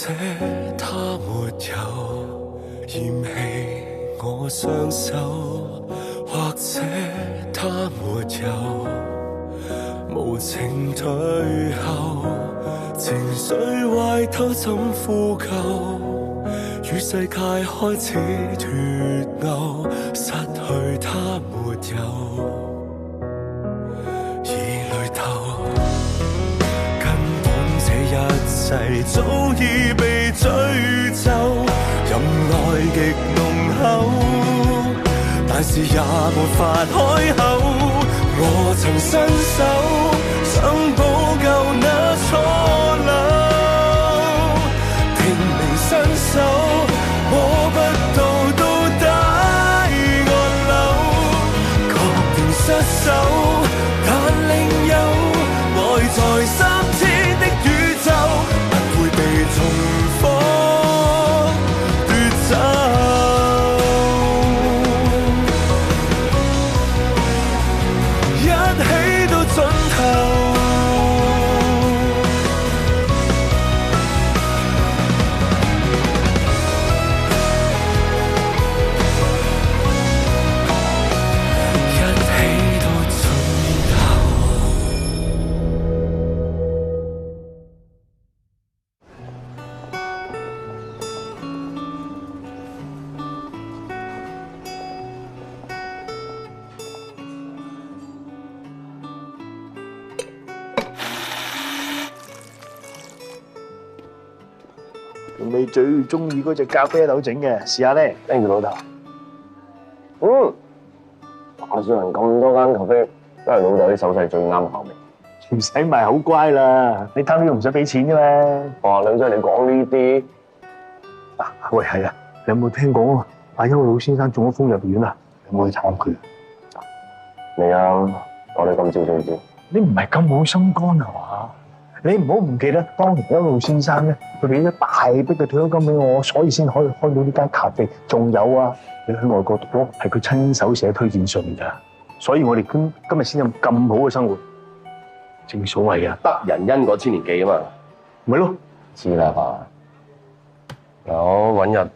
者他沒有嫌棄我雙手，或者他沒有無情退後，情緒壞透怎呼救？與世界開始脫鈎，失去他沒有，已累透。根本這一切早已被詛咒，任愛極濃厚，但是也沒法開口。我曾伸手想補救那錯漏，拼命伸手摸不到到底岸流，確定失手，但另有愛在三千的宇宙，不會被重複奪走。用你最中意嗰隻咖啡豆整嘅，試下咧。Thank you，老豆。我上人咁多間咖啡，都係老豆啲手勢最啱口味。唔使賣好乖啦，你貪呢個唔使俾錢嘅咩？哇，兩仔你講呢啲喂係啊，你有冇聽講阿邱老先生中咗風入院啊？有冇去探佢？未啊，我哋今朝先知。你唔係咁冇心肝啊嘛？你唔好唔記得，當年邱老先生咧，佢俾咗大筆嘅退休金俾我，所以先可以開到呢間咖啡。仲有啊，你去外國讀咯，係佢親手寫推薦信㗎，所以我哋今日先有咁好嘅生活。正所謂啊，得人恩嗰千年記啊嘛，咪咯，知啦爸。我揾日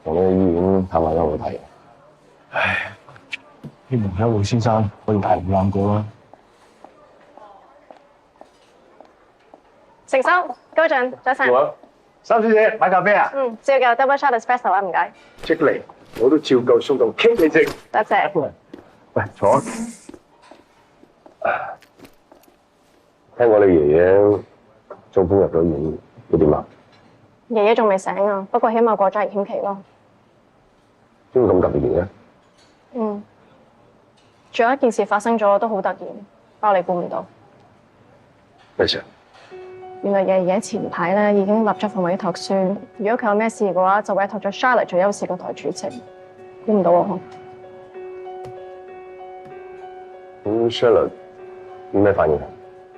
同你去醫院探下邱老睇。唉，希望邱老先生可以大步攬過啦。成收，高進，早晨。三小姐買咖啡啊？照舊 double shot espresso 啊，唔該。即嚟，我都照舊送到傾你食。多謝。喂，坐。聽講你爺爺中風入咗院，佢點啊？爺爺仲未醒啊，不過起碼過咗危險期咯。點會咁特別嘅？仲有一件事發生咗都好突然，包你估唔到。咩事啊？原來爺爺前排咧已經立咗份委託書，如果佢有咩事嘅話，就委託咗 Charlotte 做休士個台主席。估唔到啊！咁 Charlotte 有咩反應啊？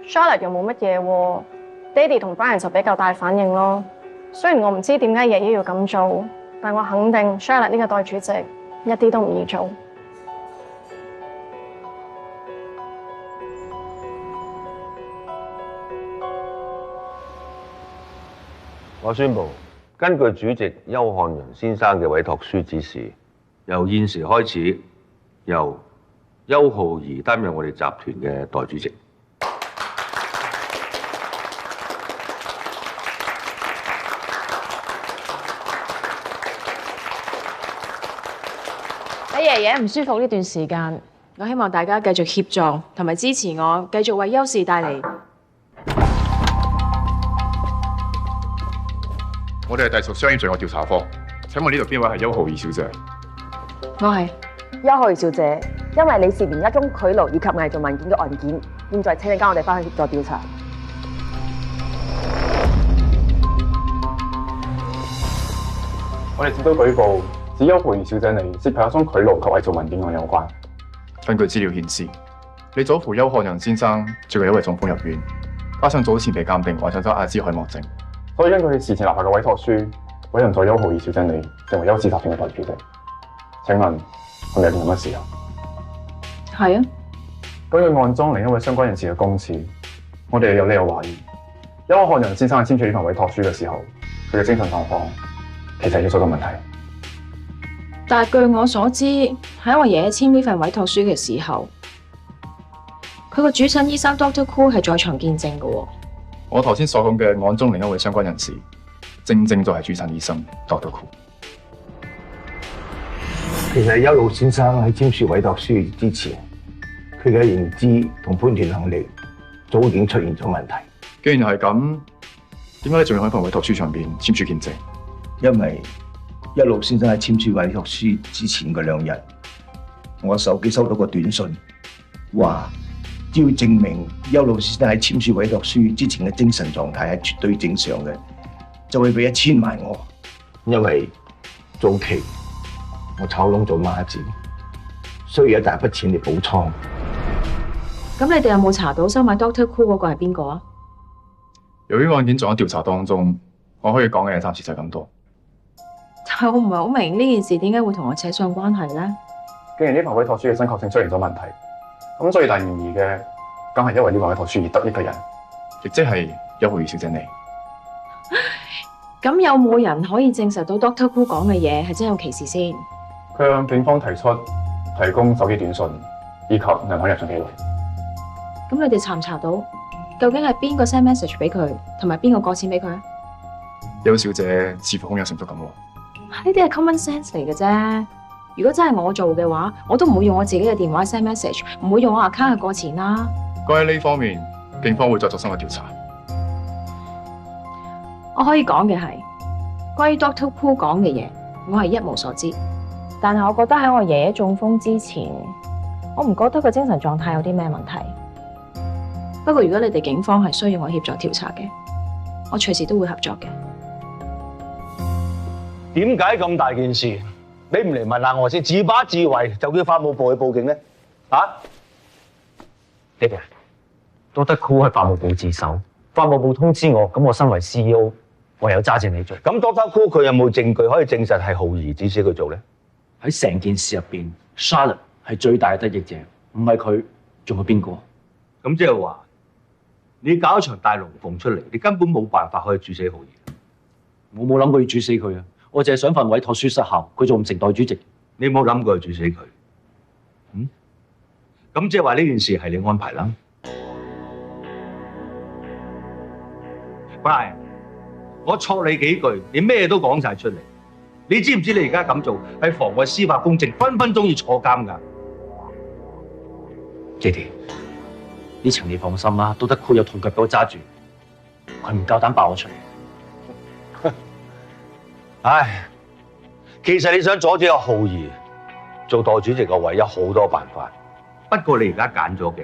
Charlotte 又冇乜嘢喎，爹哋同 Brian 就比較大反應咯。雖然我唔知點解爺爺要咁做，但我肯定 Charlotte 呢個代主席一啲都唔易做。我宣布，根據主席邱漢陽先生嘅委託書指示，由現時開始，由邱浩儀擔任我哋集團嘅代主席。喺爺爺唔舒服呢段時間，我希望大家繼續協助同埋支持我，繼續為邱氏帶嚟。我哋係隸屬商業罪惡調查科，請問呢度邊位係邱浩儀小姐？我係邱浩儀小姐，因為你涉嫌一宗賄賂以及偽造文件嘅案件，現在請你跟我哋翻去協助調查。我哋接到舉報，指邱浩儀小姐你涉及一宗賄賂及偽造文件案有關。根據資料顯示，你祖父邱漢陽先生最近因為中風入院，加上早前被鑑定患上咗阿茲海默症。所以根據佢事前立下嘅委託書，委任咗邱浩儀小姐你成為邱氏集團嘅代主席。請問係咪有件咁嘅事啊？係啊。根據案中另一位相關人士嘅供詞，我哋有理由懷疑邱漢陽先生喺簽署呢份委託書嘅時候，佢嘅精神狀況其實係出咗問題。但係據我所知，喺我爺爺簽呢份委託書嘅時候，佢個主診醫生 Dr. Cool 係在場見證嘅喎。我頭先所講嘅案中另一位相關人士，正正就係主診醫生 Dr. Cool。其實邱老先生喺簽署委託書之前，佢嘅認知同判斷能力早已經出現咗問題。既然係咁，點解你仲要喺份委託書上邊簽署見證？因為邱老先生喺簽署委託書之前嘅2日，我手機收到個短信，話只要證明邱老先生喺簽署委託書之前嘅精神狀態係絕對正常嘅，就會俾1000萬我。因為早期我炒窿做孖展，需要一大筆錢嚟補倉。咁你哋有冇查到收買 Dr. Cool 嗰個係邊個啊？由於案件仲喺調查當中，我可以講嘅嘢暫時就係咁多。但係我唔係好明呢件事點解會同我扯上關係咧？既然呢份委託書嘅真確性出現咗問題，咁最大嫌疑嘅，梗係因為呢份委託書而得益嘅人，亦即係邱浩儀小姐你。咁有冇人可以證實到 Dr. Cool 講嘅嘢係真有其事先？佢向警方提出提供手機短信以及銀行入賬記錄。咁你哋查唔查到究竟係邊個 send message 俾佢，同埋邊個過錢俾佢啊？邱小姐似乎胸有成竹咁喎。呢啲係 common sense 嚟嘅啫。如果真係我做嘅話，我都唔會用我自己嘅電話 send message，唔會用我 account 去過錢啦。關於呢方面，警方會再作深入調查。我可以講嘅係，關於 Dr. Cool 講嘅嘢，我係一無所知。但係我覺得喺我爺爺中風之前，我唔覺得佢精神狀態有啲咩問題。不過如果你哋警方係需要我協助調查嘅，我隨時都會合作嘅。點解咁大件事，你唔嚟問下我先，自把自為就叫法務部去報警咧？爹哋，Dr. Cool 喺法務部自首，法務部通知我，咁我身為 CEO，唯有揸正你做。咁 Dr. Cool 佢有冇證據可以證實係浩兒指使佢做咧？喺成件事入邊 ，Charlotte 係最大嘅得益者，唔係佢，仲有邊個？咁即係話，你搞一場大龍鳳出嚟，你根本冇辦法可以煮死浩兒。我冇諗過要煮死佢啊！我淨係想份委託書失效，佢做唔成代主席。你冇諗過要煮死佢？咁即係話呢件事係你安排啦。Brian，我錯你幾句，你咩都講晒出嚟。你知唔知你而家咁做係妨礙司法公正，分分鐘要坐監㗎。爹哋，呢層你放心啦，Dr. Cool有痛腳俾我揸住，佢唔夠膽爆我出嚟。唉，其實你想阻止阿浩兒做代主席個位，有好多辦法。不過你而家揀咗嘅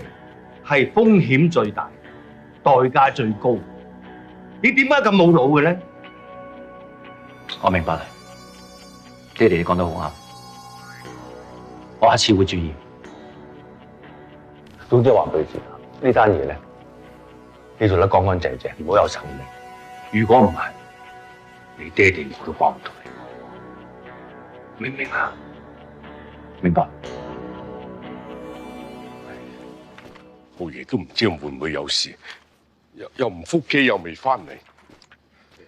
係風險最大、代價最高。你點解咁冇腦嘅咧？我明白啦，爹哋你講得好啱，我下次會注意。總之話俾佢知，呢單嘢咧，你做得乾乾淨淨，唔好有神秘。如果唔係，你爹哋我都幫唔到你，明唔明啊？明白。浩爺都唔知會唔會有事，又唔覆機，又未翻嚟。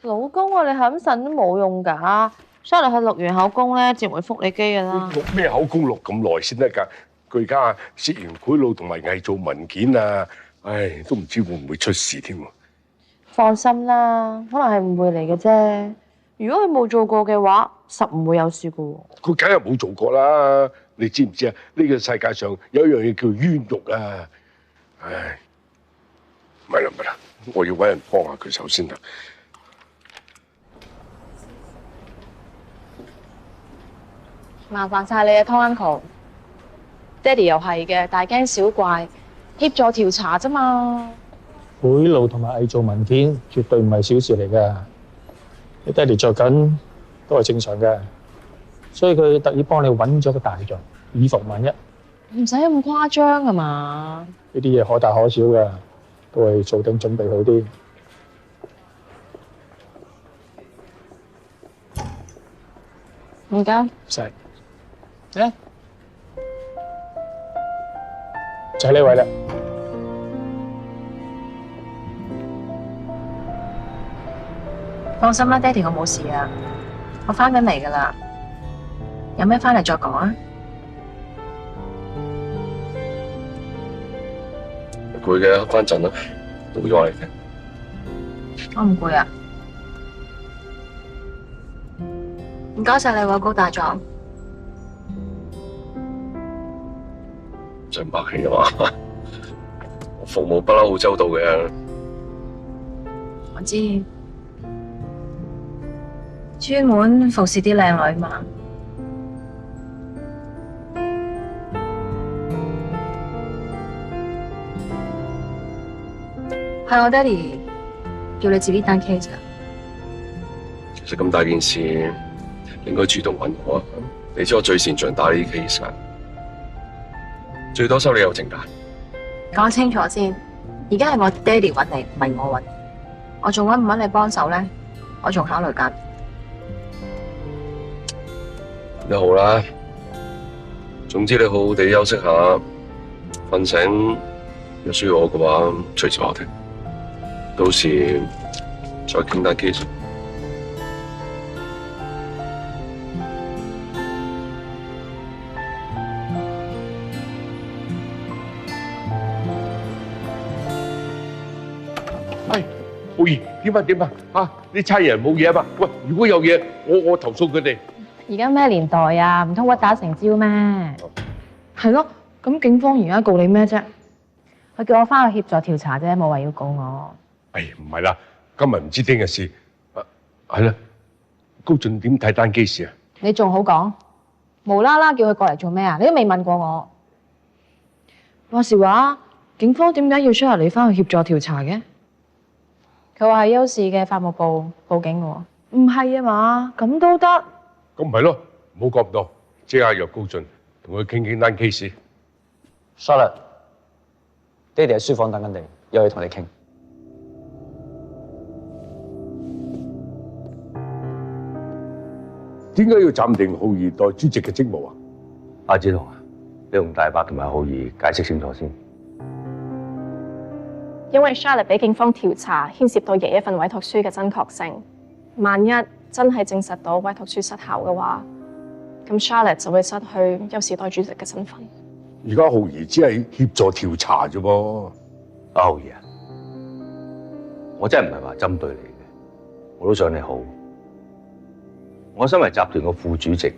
老公啊，你係咁呻都冇用㗎。Charlotte係錄完口供咧，自然會覆你機㗎啦。錄咩口供錄咁耐先得㗎？佢而家涉嫌賄賂同埋偽造文件啊！唉，都唔知會唔會出事添喎。放心啦，可能係誤會嚟嘅啫。如果佢冇做過嘅話，實唔會有事㗎喎。佢梗係冇做過啦！你知唔知啊？呢個世界上有一樣嘢叫冤獄啊！唉，咪啦，我要揾人幫下佢手先得。麻煩晒你啊，Tom Uncle。爹哋又係嘅，大驚小怪，協助調查啫嘛。賄賂同埋偽造文件絕對唔係小事嚟㗎。你爹哋着緊都係正常嘅，所以佢特意幫你揾咗個大狀，以防萬一。唔使咁誇張啊嘛。呢啲嘢可大可小㗎，都係做定準備好啲。唔該。使。咧？就係呢位啦。放心啦，爹哋，我冇事啊，我翻緊嚟噶啦，有咩翻嚟再講啊。攰嘅，翻陣啦，到咗嚟嘅。我唔攰啊，唔該晒你喎，高大壯。唔使客氣啊嘛，我服務不嬲好周到嘅。我知，專門服侍啲靚女嘛。係我爹哋叫你自己單 case 啊。其實咁大件事，應該主動揾我啊！你知我最擅長打呢啲 case 㗎，最多收你友情價。講清楚先，而家係我爹哋揾你，唔係我揾你。我仲揾唔揾你幫手咧？我仲考慮緊。你好啦，總之你好好地休息下，瞓醒有需要我嘅話，隨時話我聽。到時再傾單 case。喂，浩兒，點啊？啊，你差人冇嘢啊嘛？喂，如果有嘢，我投訴佢哋。而家咩年代啊？唔通屈打成招咩？係咯，咁警方而家告你咩啫？佢叫我翻去協助調查啫，冇話要告我。哎，唔係啦，今日唔知聽日事。係啦，高進點睇單 case 啊？你仲好講，無啦啦叫佢過嚟做咩啊？你都未問過我。話時話，警方點解要出入你翻去協助調查嘅？佢話係休市嘅法務部報警嘅喎。唔係啊嘛，咁都得。咁咪係咯，唔好講咁多，即刻約高進同佢傾單 case。Charlotte，爹哋喺書房等緊你，有嘢同你傾。點解要暫停浩兒代主席嘅職務啊？阿子彤啊，你同大伯同埋浩兒解釋清楚先。因為 Charlotte 俾警方調查，牽涉到爺爺份委託書嘅真確性。萬一真係證實到委託書失效嘅話，咁 Charlotte 就會失去休士代主席嘅身份。而家浩兒只係協助調查啫噃。阿浩兒啊，我真係唔係話針對你嘅，我都想你好。我身為集團嘅副主席，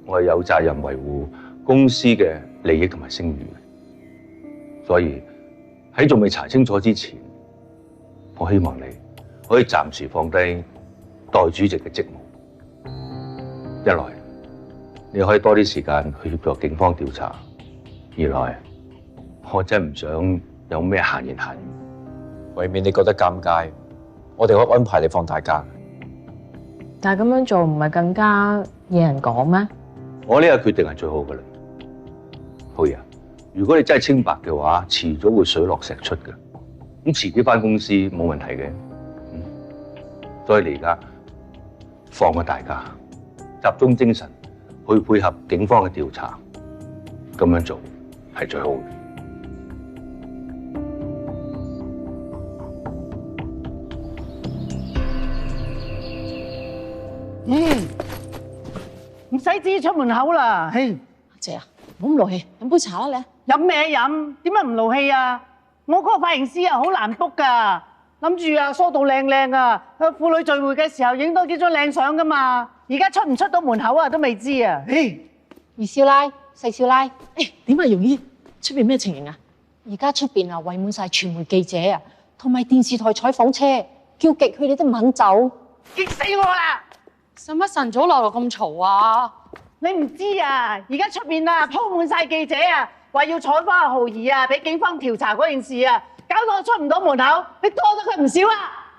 我係有責任維護公司嘅利益同埋聲譽，所以喺仲未查清楚之前，我希望你可以暫時放低代主席嘅職務。一來你可以多啲時間去協助警方調查；二來我真係唔想有咩閒言閒語。為免你覺得尷尬，我哋可以安排你放大假。但係咁樣做唔係更加惹人講咩？我呢個決定係最好嘅啦。浩兒啊，如果你真係清白嘅話，遲早會水落石出嘅。咁遲啲返公司冇問題嘅。所以你而家放個大假，集中精神去配合警方嘅調查，咁樣做係最好嘅。唔使自己出門口啦。嘿，阿姐啊，唔好咁勞氣，飲杯茶啦你。飲咩飲？點解唔勞氣啊？我嗰個髮型師啊，好難 book 噶，諗住啊梳到靚靚啊，去婦女聚會嘅時候影多幾張靚相噶嘛。而家出唔出到門口啊，都未知啊。嘿，二少奶、四少奶，點啊容姨？出邊咩情形啊？而家出邊啊圍滿晒傳媒記者啊，同埋電視台採訪車，叫極佢哋都唔肯走，激死我啦！使乜晨早流流咁嘈啊？你唔知啊？而家出邊啊鋪滿晒記者啊，話要採訪阿浩兒啊，俾警方調查嗰件事啊，搞到我出唔到門口，你多咗佢唔少啊！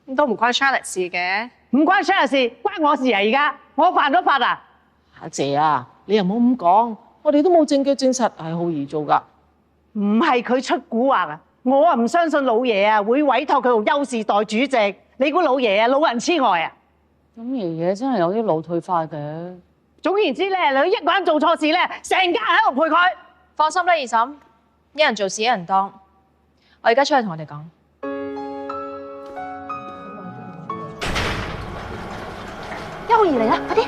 咁都唔關 Charlotte 事嘅，唔關 Charlotte 事，關我事啊！而家我犯咗法啊！阿姐啊，你又唔好咁講，我哋都冇證據證實係浩兒做㗎。唔係佢出蠱惑啊！我啊唔相信老爺啊會委託佢做休士代主席。你估老爺啊老人痴呆啊？咁爺爺真係有啲腦退化嘅。總言之咧，你一個人做錯事咧，成家人喺度陪佢。放心啦，二嬸，一人做事一人當。我而家出去同我哋講。邱浩儀嚟啦，快啲！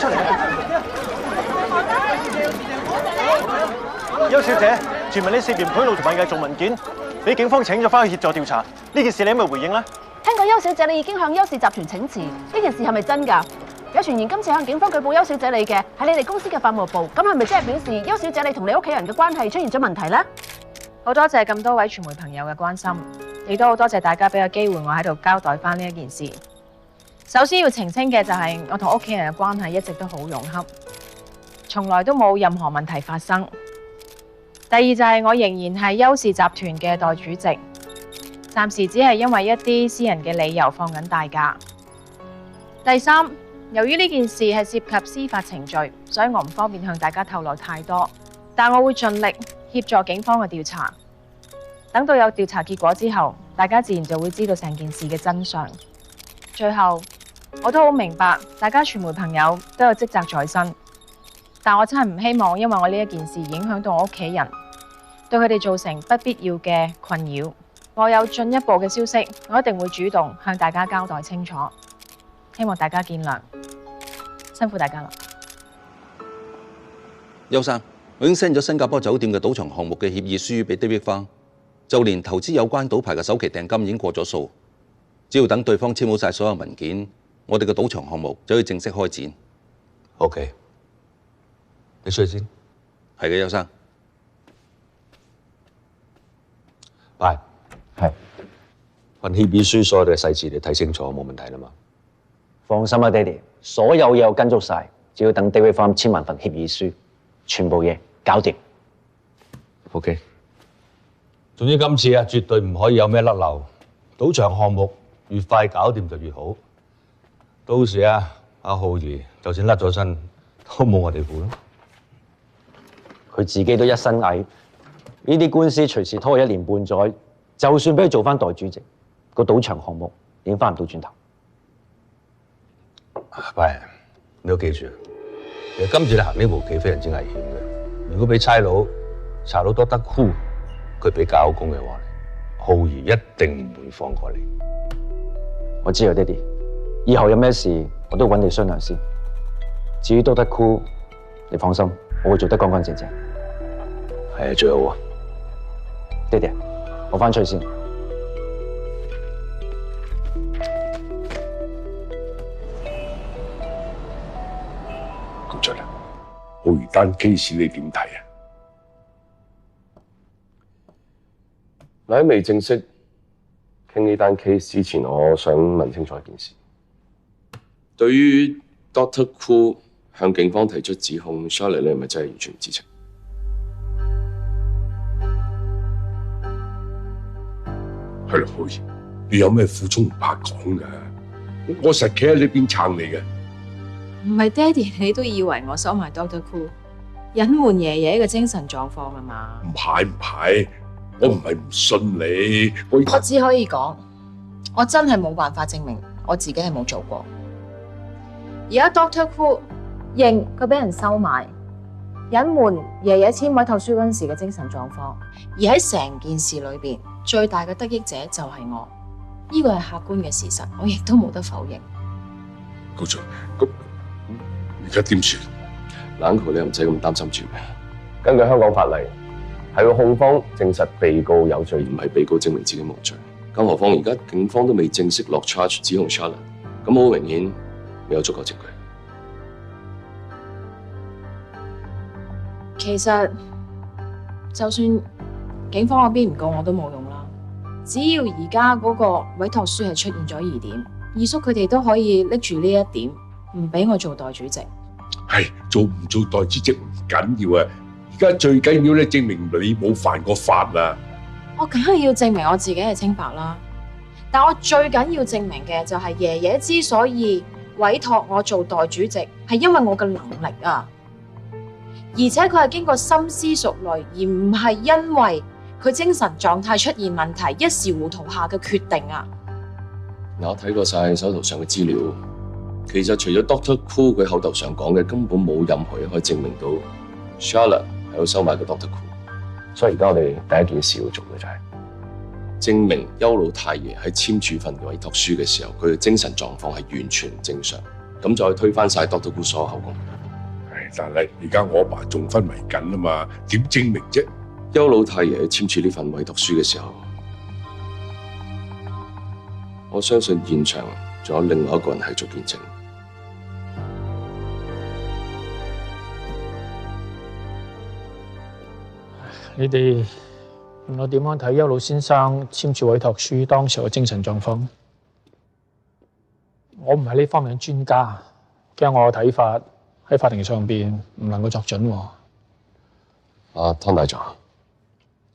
出嚟！邱小姐，傳聞你涉嫌賄賂同埋偽造文件，俾警方請咗翻去協助調查。呢件事你有冇回應咧？聽講邱小姐你已經向邱氏集團請辭，呢件事係咪真㗎？有傳言今次向警方舉報邱小姐你嘅係你哋公司嘅法務部，咁係咪即係表示邱小姐你同你屋企人嘅關係出現咗問題咧？好多謝咁多位傳媒朋友嘅關心，亦都好多謝大家俾個機會我喺度交代翻呢一件事。首先要澄清嘅就係我同屋企人嘅關係一直都好融洽，從來都冇任何問題發生。第二就係我仍然係邱氏集團嘅代主席，暫時只係因為一啲私人嘅理由放緊大假。第三，由於呢件事係涉及司法程序，所以我唔方便向大家透露太多，但我會盡力協助警方嘅調查。等到有調查結果之後，大家自然就會知道成件事嘅真相。最後，我都好明白大家傳媒朋友都有職責在身，但我真係唔希望因為我呢一件事影響到我屋企人，對佢哋造成不必要嘅困擾。我有進一步嘅消息，我一定會主動向大家交代清楚，希望大家見諒，辛苦大家啦。邱生，我已經 send 咗新加坡酒店嘅賭場項目嘅協議書俾 David Fang，就連投資有關賭牌嘅首期訂金已經過咗數，只要等對方簽好晒所有文件，我哋嘅賭場項目就可以正式開展。OK， 你出去先。係嘅，邱生。拜。係。份協議書所有嘅細節你睇清楚，冇問題啦嘛？放心啦，爹哋，所有嘢我跟足晒，只要等 David Farm 簽埋份協議書，全部嘢搞掂。OK。總之今次啊，絕對唔可以有咩甩漏。賭場項目越快搞掂就越好。到時啊，阿浩兒就算甩咗身，都冇我哋負咯。佢自己都一身蟻，呢啲官司隨時拖1年半載，就算俾佢做翻代主席，個賭場項目已經翻唔到轉頭。喂，你都記住，其實今次你行呢步棋非常之危險嘅。如果俾差佬查到多得酷，佢俾交工嘅話，浩兒一定唔會放過你。我知啊，爹哋，以後有咩事我都揾你商量先。至於多得酷，你放心，我會做得乾乾淨淨。係啊，最好啊。爹哋，我翻出去先。咁出啦，浩兒單 case 你點睇啊？喺未正式傾呢單 case 之前，我想問清楚一件事。對於 Dr. Koo 向警方提出指控 ，Charlotte 你係咪真係完全唔知情？係咯，浩兒，你有咩苦衷唔怕講㗎？我實企喺呢邊撐你嘅。唔係爹哋，你都以為我收埋 Dr. Koo 隱瞞爺爺嘅精神狀況啊嘛？唔係，我唔係唔信你，我只可以講，我真係冇辦法證明我自己係冇做過。而家 Dr. Koo 認佢俾人收買，隱瞞爺爺簽委託書嗰陣時嘅精神狀況，而喺成件事裏邊最大嘅得益者就係我，呢個係客觀嘅事實，我亦都冇得否認。高總，咁而家點算？Uncle，你又唔使咁擔心住嘅。根據香港法例，係要控方證實被告有罪，而唔係被告證明自己無罪。更何況而家警方都未正式落 charge 指控 Charlotte， 咁好明顯未有足夠證據。其實就算警方嗰邊唔告我都冇用啦，只要而家嗰個委託書係出現咗疑點，二叔佢哋都可以拎住呢一點，唔俾我做代主席。係做唔做代主席唔緊要啊，而家最緊要咧證明你冇犯過法啊！我梗係要證明我自己係清白啦，但我最緊要證明嘅就係爺爺之所以委託我做代主席，係因為我嘅能力啊，而且佢係經過深思熟慮，而唔係因為佢精神狀態出現問題一時糊塗下嘅決定啊！嗱，我睇過晒手頭上嘅資料，其實除咗 Dr. Koo 佢口頭上講嘅，根本冇任何嘢可以證明到 Charlotte 係有收買過 Dr. Koo。所以而家我哋第一件事要做嘅就係證明邱老太爺喺簽署份委託書嘅時候，佢嘅精神狀況係完全正常，咁就可以推翻晒 Dr. Koo 所有口供。但係而家我阿爸仲昏迷緊啊嘛，點證明啫？邱老太爺簽署呢份委託書嘅時候，我相信現場仲有另外一個人係做見證。你哋問我點樣睇邱老先生簽署委託書當時嘅精神狀況？我唔係呢方面嘅專家，驚我嘅睇法喺法庭上邊唔能夠作準喎。湯大狀，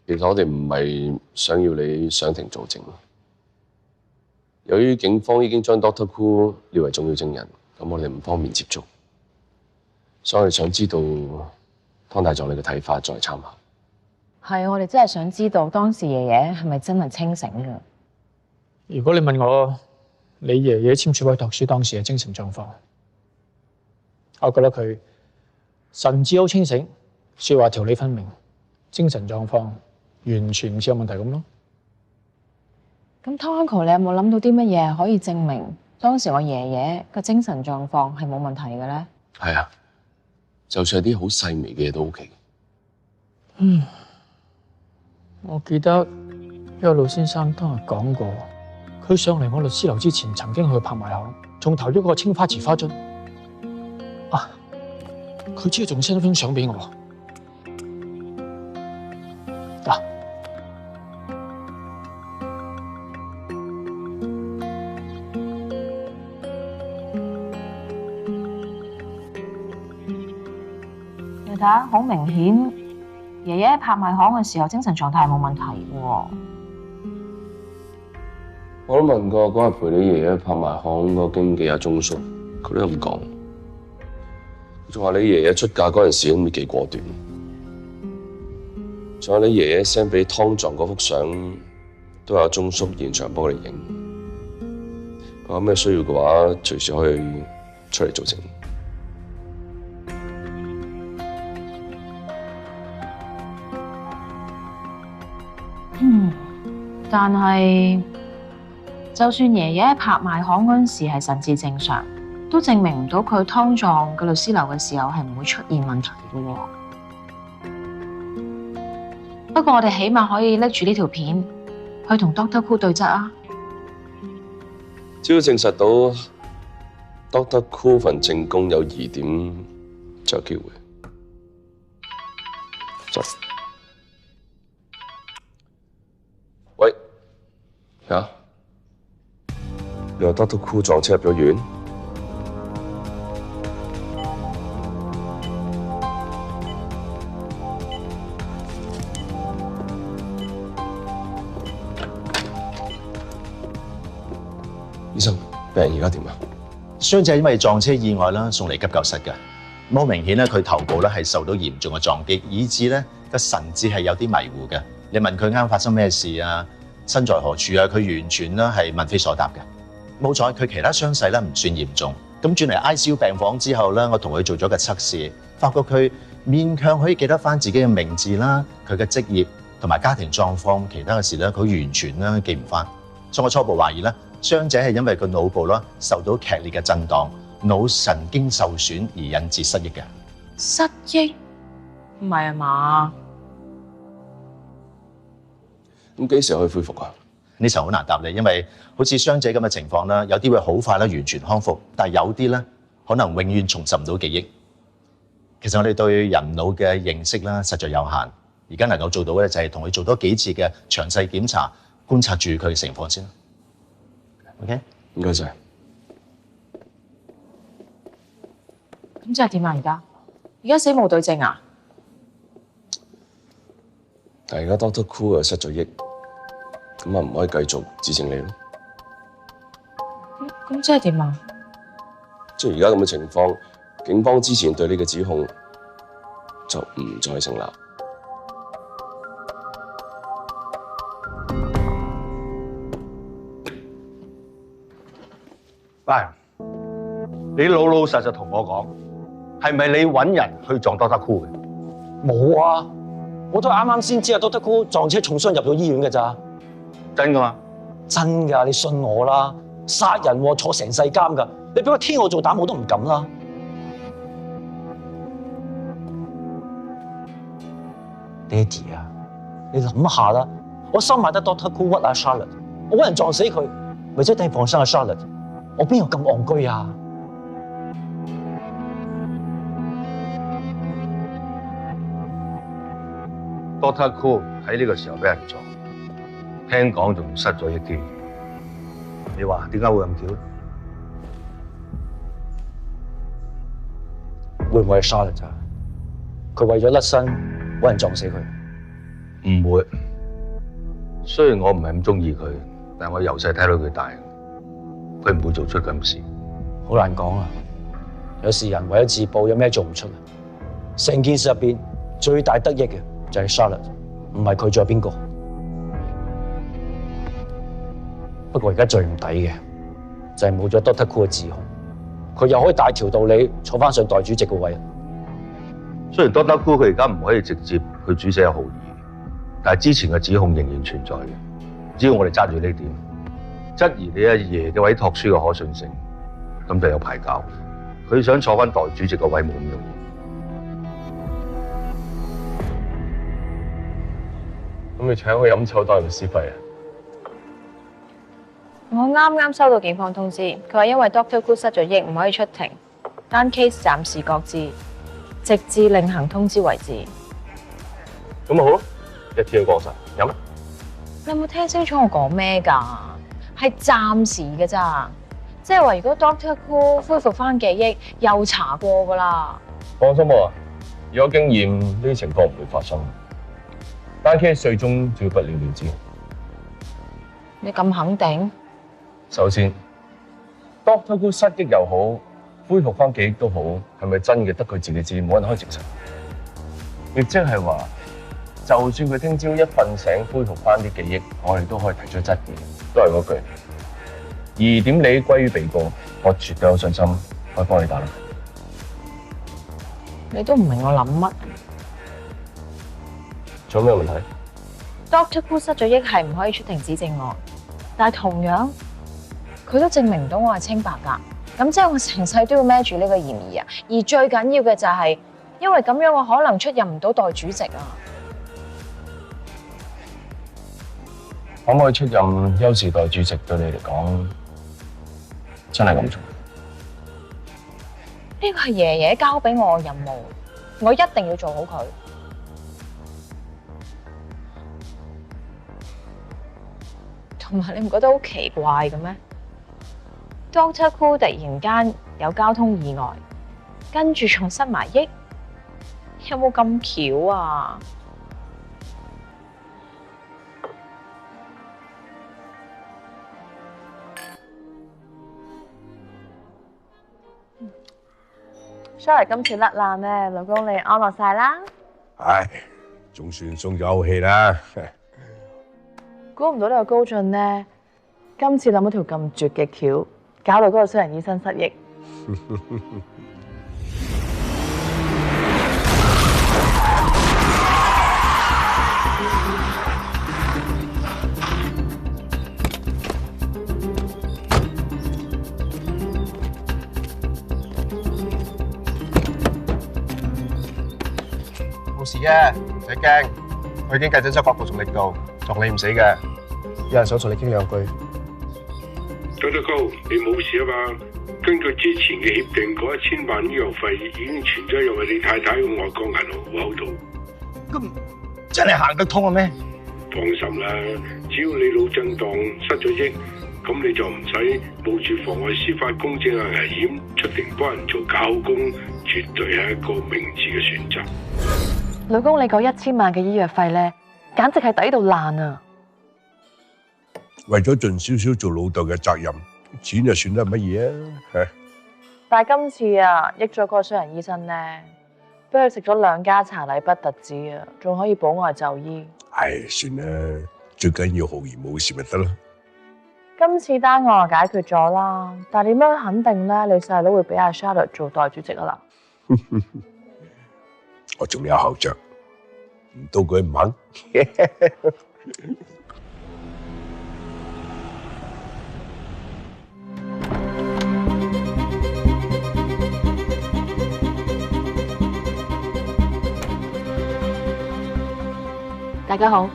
其實我哋唔係想要你上庭作證。由於警方已經將 Dr. Koo 列為重要證人，咁我哋唔方便接觸，所以我哋想知道湯大狀你嘅睇法作為參考。係，我哋真係想知道當時爺爺係咪真係清醒㗎？如果你問我你爺爺簽署委託書當時嘅精神狀況，我覺得佢神志好清醒，説話條理分明，精神狀況完全唔似有問題咁咯。咁湯 uncle， 你有冇諗到啲乜嘢可以證明當時我爺爺嘅精神狀況係冇問題嘅咧？係啊，就算係啲好細微嘅嘢都 OK。我記得邱老先生當日講過，佢上嚟我律師樓之前曾經去拍賣行，仲投咗個青花瓷花樽。啊，佢之後仲 send 咗張相俾我。嗱，你睇下，好明顯。爺爺喺拍賣行嘅時候，精神狀態係冇問題嘅。我都問過嗰日陪你爺爺拍賣行個經紀阿鐘叔，佢都咁講。仲話你爺爺出嫁嗰陣時都幾果斷。仲有你爺爺 send 俾湯狀嗰幅相，都有鐘叔現場幫你影。佢有咩需要嘅話，隨時可以出嚟做證。但係，就算爺爺喺拍賣行嗰陣時係神志正常，都證明唔到佢湯狀嘅律師樓嘅時候係唔會出現問題嘅喎。不過我哋起碼可以拎住呢條片去同 Dr. Koo 對質啊！只要證實到 Dr. Koo 份證供有疑點，就有機會。喂，啊？你話 Dr. Koo 撞車入咗院？醫生，病人而家點啊？傷者因為撞車意外啦，送嚟急救室㗎。好明顯咧，佢頭部咧係受到嚴重嘅撞擊，以致咧個神志係有啲迷糊嘅。你問佢啱發生咩事啊？身在何處啊？佢完全咧係問非所答嘅。冇彩，佢其他傷勢咧唔算嚴重。咁轉嚟 ICU 病房之後咧，我同佢做咗個測試，發覺佢勉強可以記得翻自己嘅名字啦、佢嘅職業同埋家庭狀況，其他嘅事咧佢完全咧記唔翻。所以我初步懷疑咧，傷者係因為個腦部啦受到劇烈嘅震盪，腦神經受損而引致失憶嘅。失憶？唔係啊嘛？咁幾時可以恢復啊？呢層好難答你，因為好似傷者咁嘅情況啦，有啲會好快啦完全康復，但係有啲咧可能永遠重拾唔到記憶。其實我哋對人腦嘅認識啦實在有限，而家能夠做到嘅就係同佢做多幾次嘅詳細檢查，觀察住佢嘅情況先。OK， 唔該晒。咁即係點啊？而家死無對證啊？但係而家 Dr. Koo 又失咗憶，咁啊唔可以繼續指證你咯。咁即係點啊？即係而家咁嘅情況，警方之前對你嘅指控就唔再成立。喂，你老老實實同我講，係咪你揾人去撞 Dr. Koo 嘅？冇啊，我都啱啱先知啊 Dr. Koo 撞車重傷入咗醫院嘅咋。真噶嘛？真噶，你信我啦！殺人喎，坐成世監噶，你俾個天我做膽我都唔敢啦。爹哋啊，你諗下啦，我收買得 Doctor Cool 屈啊 Charlotte， 我揾人撞死佢，為咗掟放生阿 Charlotte， 我邊有咁戇居啊？Doctor Cool 喺呢個時候俾人撞，聽講仲失咗憶添。你話點解會咁巧？會唔會係 Charlotte 啊？佢為咗甩身揾人撞死佢？唔會。雖然我唔係咁中意佢，但我由細睇到佢大，佢唔會做出咁事。好難講啊！有時人為咗自保，有咩做唔出啊？成件事入邊最大得益嘅就係 Charlotte， 唔係佢仲有邊個？不過而家最唔抵嘅就係冇咗 Doctor Cool 嘅指控，佢又可以大條道理坐翻上代主席個位。雖然 Doctor Cool 佢而家唔可以直接去主寫浩兒，但係之前嘅指控仍然存在嘅。只要我哋揸住呢點，質疑你阿爺嘅委託書嘅可信性，咁就有排搞。佢想坐翻代主席個位冇咁容易。咁你請我飲酒當律師費啊？我啱啱收到警方通知，佢話因為 Doctor Cool 失咗憶，唔可以出庭，單 case 暫時擱置，直至另行通知為止。咁咪好咯，一天都過晒，飲啊！你有冇聽清楚我講咩㗎？係暫時嘅咋，即係話如果 Doctor Cool 恢復翻記憶，又查過㗎啦。放心啊，有經驗呢啲情況唔會發生。單 case 最終就要不了了之。你咁肯定？首先 ，Doctor Cool 失憶又好，恢復翻記憶都好，係咪真嘅得佢自己知，冇人可以證實？亦即係話，就算佢聽朝一瞓醒恢復翻啲記憶，我哋都可以提出質疑。都係嗰句，疑點你歸於被告，我絕對有信心可以幫你打甩。你都唔明我諗乜？仲有咩問題 ？Doctor Cool 失咗憶係唔可以出庭指證我，但係同樣佢都證明唔到我係清白㗎。咁即係我成世都要孭住呢個嫌疑啊！而最緊要嘅就係，因為咁樣我可能出任唔到代主席啊！可唔可以出任優視代主席對你嚟講真係咁重要？呢個係爺爺交俾我嘅任務，我一定要做好佢。同埋你唔覺得好奇怪嘅咩？ Doctor Cool 突然間有交通意外，跟住仲失埋憶，有冇咁巧啊？Sorry， 今次甩爛咩？老公你安樂晒啦。唉，總算鬆咗口氣啦。估唔到呢個高進呢，今次諗咗條咁絕嘅橋。搞到嗰個私人醫生失憶。冇事嘅，唔使驚。我已經計準咗角度同力度，撞你唔死嘅。有人想同你傾兩句。Doctor Cool，你冇事啊嘛？根據之前嘅協定，嗰1000萬醫藥費已經存咗入去你太太嘅外國銀行戶口度。咁真係行得通啊咩？放心啦，只要你腦震盪失咗憶，咁你就唔使冒住妨礙司法公正嘅危險出庭幫人做假口供，絕對係一個明智嘅選擇。老公，你嗰1000萬嘅醫藥費咧，簡直係抵到爛啊！為咗盡少少做老豆嘅責任，錢就算得乜嘢啊？但係今次啊，益咗嗰個衰人醫生咧，俾佢食咗2家茶禮不特止啊，仲可以保外就醫。唉，算啦，最緊要浩兒冇事咪得咯。今次單案就解決咗啦，但係點樣肯定咧？你細佬會俾阿 Charlotte 做代主席啊啦？我仲有後着，唔到佢唔肯。大家好。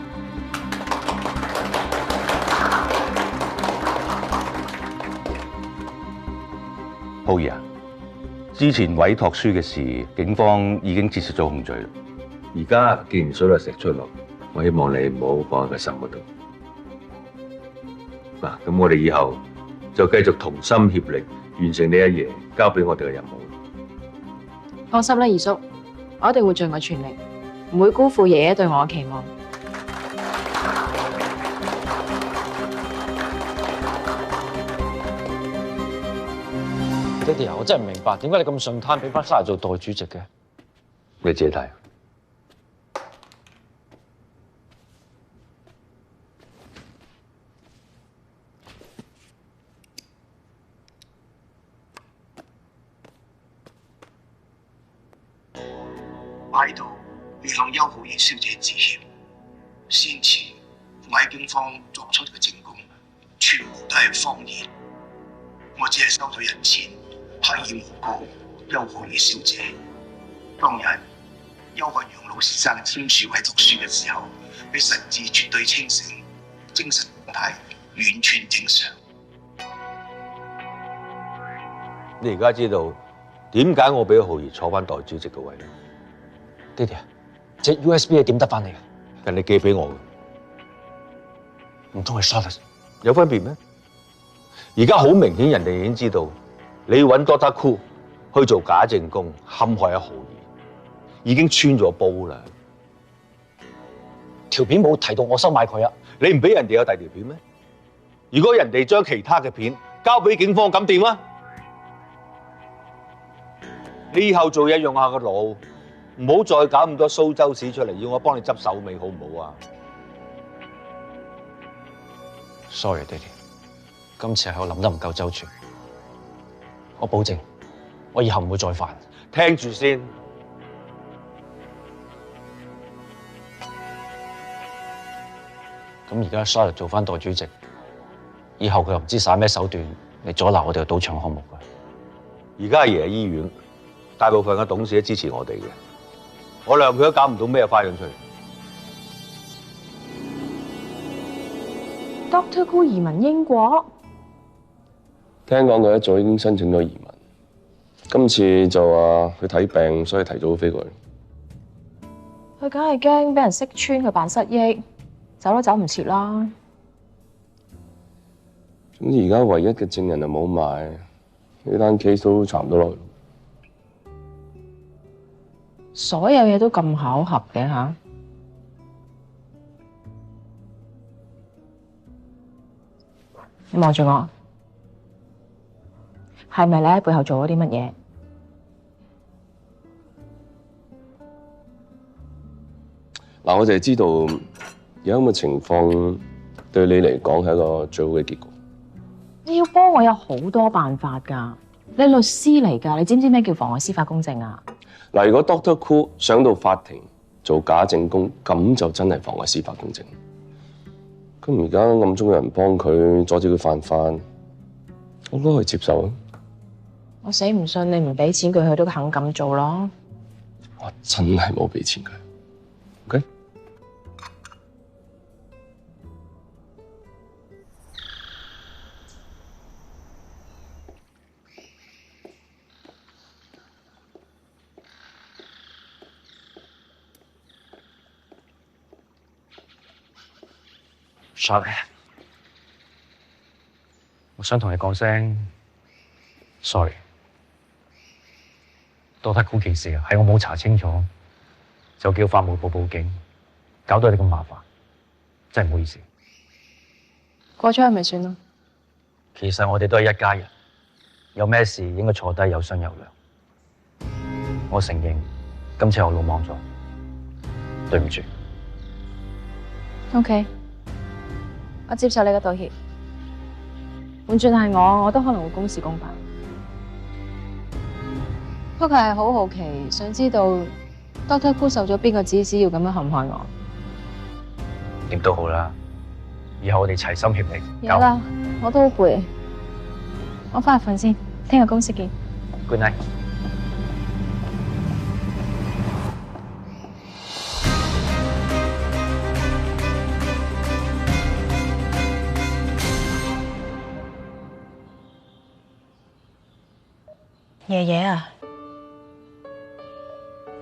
浩兒啊，之前委託書嘅事，警方已經撤銷咗控罪啦。而家既然水落石出咯，我希望你唔好放喺個心嗰度。嗱，咁我哋以後就繼續同心協力，完成呢一爺交俾我哋嘅任務。放心啦，二叔，我一定會盡我全力，唔會辜負爺爺對我嘅期望。爹哋啊，我真係唔明白點解你咁順攤俾翻沙爺做代主席嘅？你自己睇。我喺度要向邱浩然小姐致歉，先前我喺警方作出嘅證供，全部都係謊言。我只係收咗人錢，刻意誣告邱浩然小姐。當日邱漢陽老先生簽署委託書嘅時候，佢神志絕對清醒，精神狀態完全正常。你而家知道點解我俾浩兒坐翻代主席嘅位咧？爹哋啊，隻 USB 係點得翻嚟嘅？人哋寄俾我嘅，唔通係 Charlotte？有分別咩？而家好明顯，人哋已經知道你揾 Dr. Koo 去做假證供，陷害阿浩兒，已經穿咗煲啦。條片冇提到我收買佢啊！你唔俾人哋有第二條片咩？如果人哋將其他嘅片交俾警方，咁點啊？你以後做嘢用下個腦，唔好再搞咁多蘇州屎出嚟，要我幫你執手尾，好唔好啊 ？Sorry， 爹哋，今次係我諗得唔夠周全，我保證，我以後唔會再犯。聽住先。咁而家 Charlotte 做翻代主席，以後佢又唔知耍咩手段嚟阻撓我哋嘅賭場項目㗎。而家阿爺喺醫院，大部分嘅董事都支持我哋嘅，我量佢都搞唔到咩花樣出嚟。Dr. Koo 移民英國，聽講佢一早已經申請咗移民，今次就話佢睇病，所以提早飛過嚟。佢梗係驚俾人識穿佢扮失憶，走都走唔切啦。總之而家唯一嘅證人就冇埋，呢單 case 都查唔到落去。所有嘢都咁巧合嘅吓？你望住我，係咪你喺背後做咗啲乜嘢？嗱，我就係知道而家咁嘅情況對你嚟講係一個最好嘅結果。你要幫我有好多辦法㗎，你律師嚟㗎，你知唔知咩叫妨礙司法公正啊？嗱，如果 Dr. Koo 上到法庭做假證供，咁就真係妨礙司法公正。咁而家暗中有人幫佢阻止佢犯法，我都可以接受啊！我死唔信你唔俾錢佢，佢都肯咁做咯。我真係冇俾錢佢。OK？Charlotte，我想同你講聲 sorry。Dr. Koo件事係我冇查清楚，就叫法務部報警，搞到你咁麻煩，真係唔好意思。過咗去咪算咯。其實我哋都係一家人，有咩事應該坐低有商有量。我承認今次我魯莽咗，對唔住。OK。我接受你嘅道歉，換轉係我都可能會公事公辦。不過係好好奇，想知道 Dr. Koo 受咗邊個指使要咁樣陷害我？點都好啦，以後我哋齊心協力。有啦，我都好攰，我返去瞓先，聽日公司見。Good night。爺爺啊，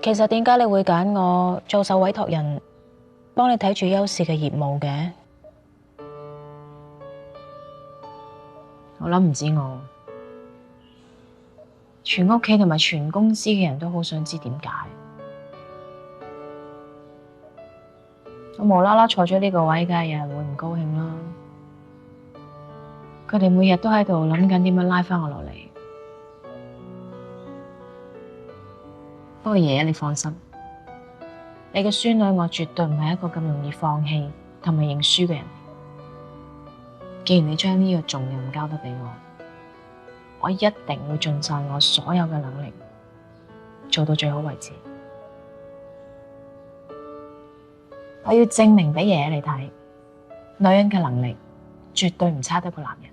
其實點解你會揀我做受委託人，幫你睇住優視嘅業務嘅？我諗唔止我，全屋企同埋全公司嘅人都好想知點解。我無啦啦坐咗呢個位，梗係有人會唔高興啦。佢哋每日都喺度諗緊點樣拉翻我落嚟。不過爺爺，你放心，你嘅孫女我絕對唔係一個咁容易放棄同埋認輸嘅人。既然你將呢個重任交得俾我一定會盡晒我所有嘅能力，做到最好為止。我要證明俾爺爺你睇，女人嘅能力絕對唔差得過男人。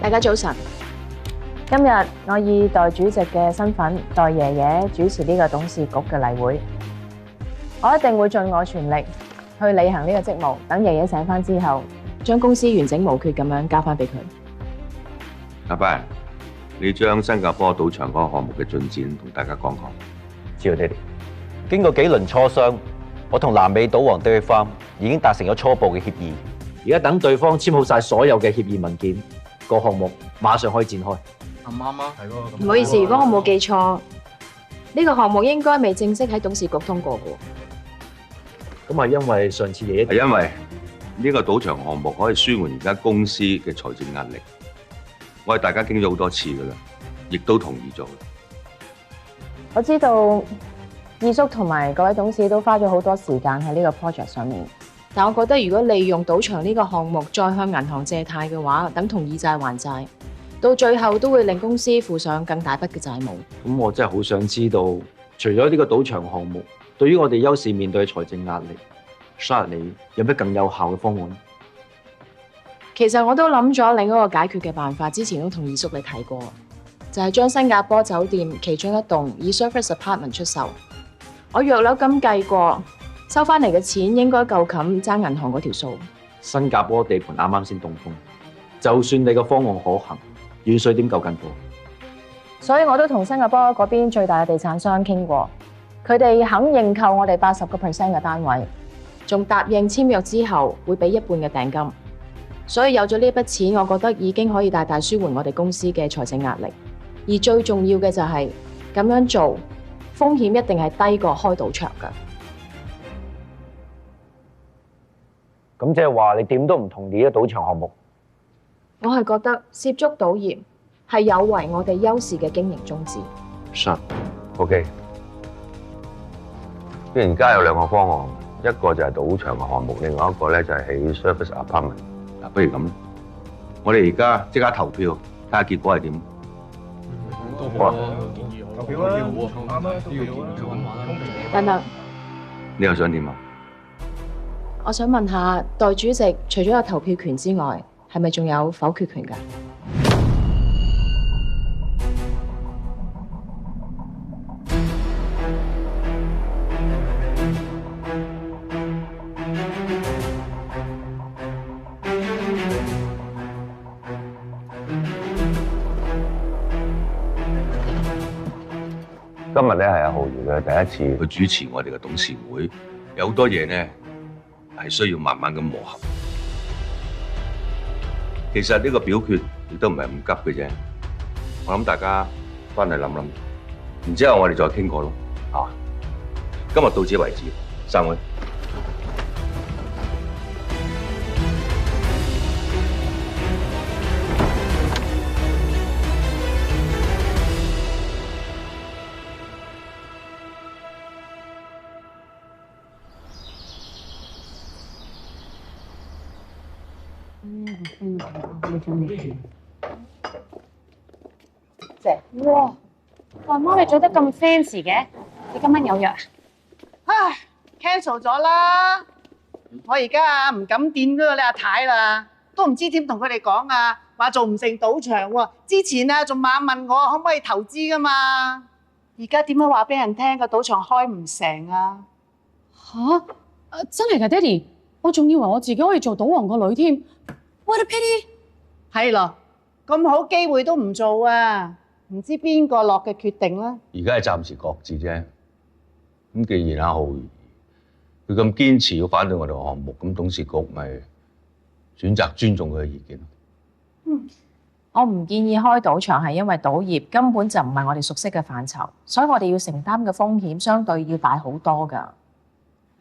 大家早晨，今日我以代主席嘅身份代爺爺主持呢個董事局嘅例會。我一定會盡我全力去履行呢個職務，等爺爺醒返之後，將公司完整無缺咁樣交翻俾佢。阿爸，你將新加坡賭場嗰個項目嘅進展同大家講講。知道爹哋。經過幾輪磋商，我同南美賭王 David Farm 已經達成咗初步嘅協議，而家等對方簽好晒所有嘅協議文件，個項目馬上可以展開。啱啱啊，係喎。唔好意思，如果我冇記錯，呢個項目應該未正式喺董事局通過嘅。咁係因為上次爺爺係因為呢個賭場項目可以舒緩而家公司嘅財政壓力，我哋大家傾咗好多次噶啦，亦都同意咗。我知道二叔同埋各位董事都花咗好多時間喺呢個 project 上面，但我覺得如果利用賭場呢個項目再向銀行借貸嘅話，等同以債還債，到最後都會令公司負上更大筆嘅債務。咁我真係好想知道，除咗呢個賭場項目，對於我哋優視面對嘅財政壓力，Shard你有咩更有效嘅方案？其實我都諗咗另一個解決嘅辦法，之前都同二叔你提過，就係將新加坡酒店其中一棟以 surface apartment 出售。我約略咁計過，收翻嚟嘅錢應該夠冚爭銀行嗰條數。新加坡地盤啱啱先動工，就算你個方案可行，遠水點救近火？所以我都同新加坡嗰邊最大嘅地產商傾過。佢哋肯認購我哋80% 嘅單位，仲答應簽約之後會俾一半嘅訂金，所以有咗呢筆錢，我覺得已經可以大大舒緩我哋公司嘅財政壓力。而最重要嘅就係咁樣做，風險一定係低過開賭場㗎。咁即係話你點都唔同意呢個賭場項目？我係覺得涉足賭業係有違我哋優視嘅經營宗旨。OK。而家有兩個方案，一個就係賭場嘅項目，另外一個咧就係起 service apartment。嗱，不如咁，我哋而家即刻投票，睇下結果係點。好啊，投票啦，啱啊，都要等等，你又想點啊？我想問下代主席，除咗有投票權之外，係咪仲有否決權㗎？今日咧係阿浩如嘅第一次去主持我哋嘅董事會，有好多嘢咧係需要慢慢咁磨合。其實呢個表決亦都唔係咁急嘅啫，我諗大家翻嚟諗諗，然之後我哋再傾過咯。啊，今日到此為止，散會。姐，哇！阿媽你做得咁 fancy 嘅，你今晚有約啊？唉 ，cancel 咗啦！我而家唔敢見嗰個你阿太啦，都唔知點同佢哋講啊！話做唔成賭場喎。之前啊，仲猛問我可唔可以投資噶嘛。而家點樣話俾人聽個賭場開唔成啊？吓？真係㗎，爹哋，我仲以為我自己可以做賭王個女添。What a pity！ 係咯，咁好機會都唔做啊！唔知邊個落嘅決定啦。而家係暫時擱置啫。咁既然阿浩兒佢咁堅持要反對我哋項目，咁董事局咪選擇尊重佢嘅意見咯。我唔建議開賭場係因為賭業根本就唔係我哋熟悉嘅範疇，所以我哋要承擔嘅風險相對要大好多㗎。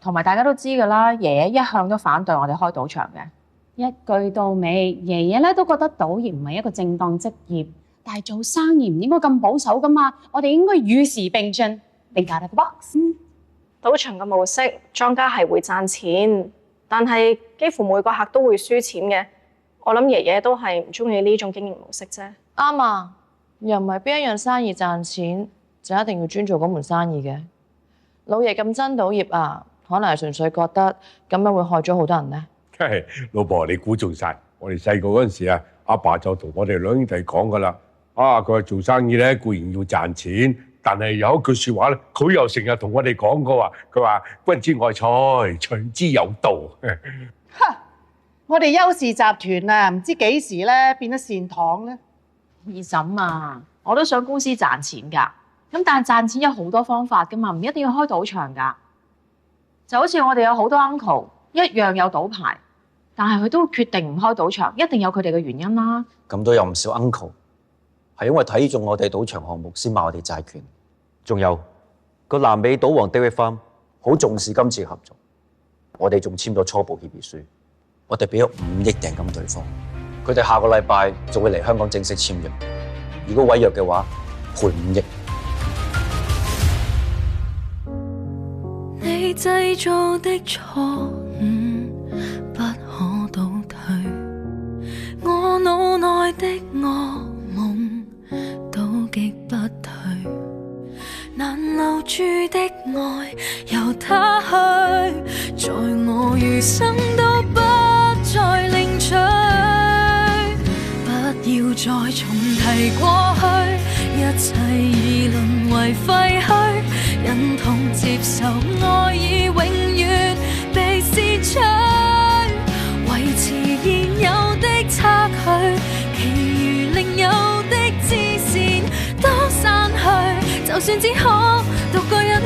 同埋大家都知㗎啦，爺爺一向都反對我哋開賭場嘅。一句到尾，爺爺咧都覺得賭業唔係一個正當職業，但係做生意唔應該咁保守㗎嘛，我哋應該與時並進，定價得 box。賭場嘅模式，莊家係會賺錢，但係幾乎每個客都會輸錢嘅。我諗爺爺都係唔中意呢種經營模式啫。啱啊，又唔係邊一樣生意賺錢就一定要專做嗰門生意嘅。老爺咁憎賭業啊，可能係純粹覺得咁樣會害咗好多人呢。老婆，你估中晒。我哋細個嗰陣時啊，阿爸就同我哋兩兄弟講噶啦。佢話做生意咧固然要賺錢，但係有一句説話咧，佢又成日同我哋講過話。佢話君子愛財，取之有道。我哋邱氏集團啊，唔知幾時咧變咗善堂咧。二嬸啊，我都想公司賺錢㗎，咁但係賺錢有好多方法㗎嘛，唔一定要開賭場㗎。就好似我哋有好多 uncle 一樣有賭牌，但係佢都決定唔開賭場，一定有佢哋嘅原因啦。咁都有唔少 uncle 係因為睇中我哋賭場項目先買我哋債權。仲有個南美賭王 David Farm 好重視今次嘅合作，我哋仲簽咗初步協議書，我哋俾咗5億訂金對方，佢哋下個禮拜就會嚟香港正式簽約。如果違約嘅話，賠5億。你製造的錯誤不可倒退，我腦內的噩夢都擊不退，難留住的愛由他去，在我餘生都不再領取，不要再重提過去，一切已淪為廢墟，忍痛接受愛已永遠被撕碎，維持現有的差距，其餘另有的支線都散去，就算只可獨個人。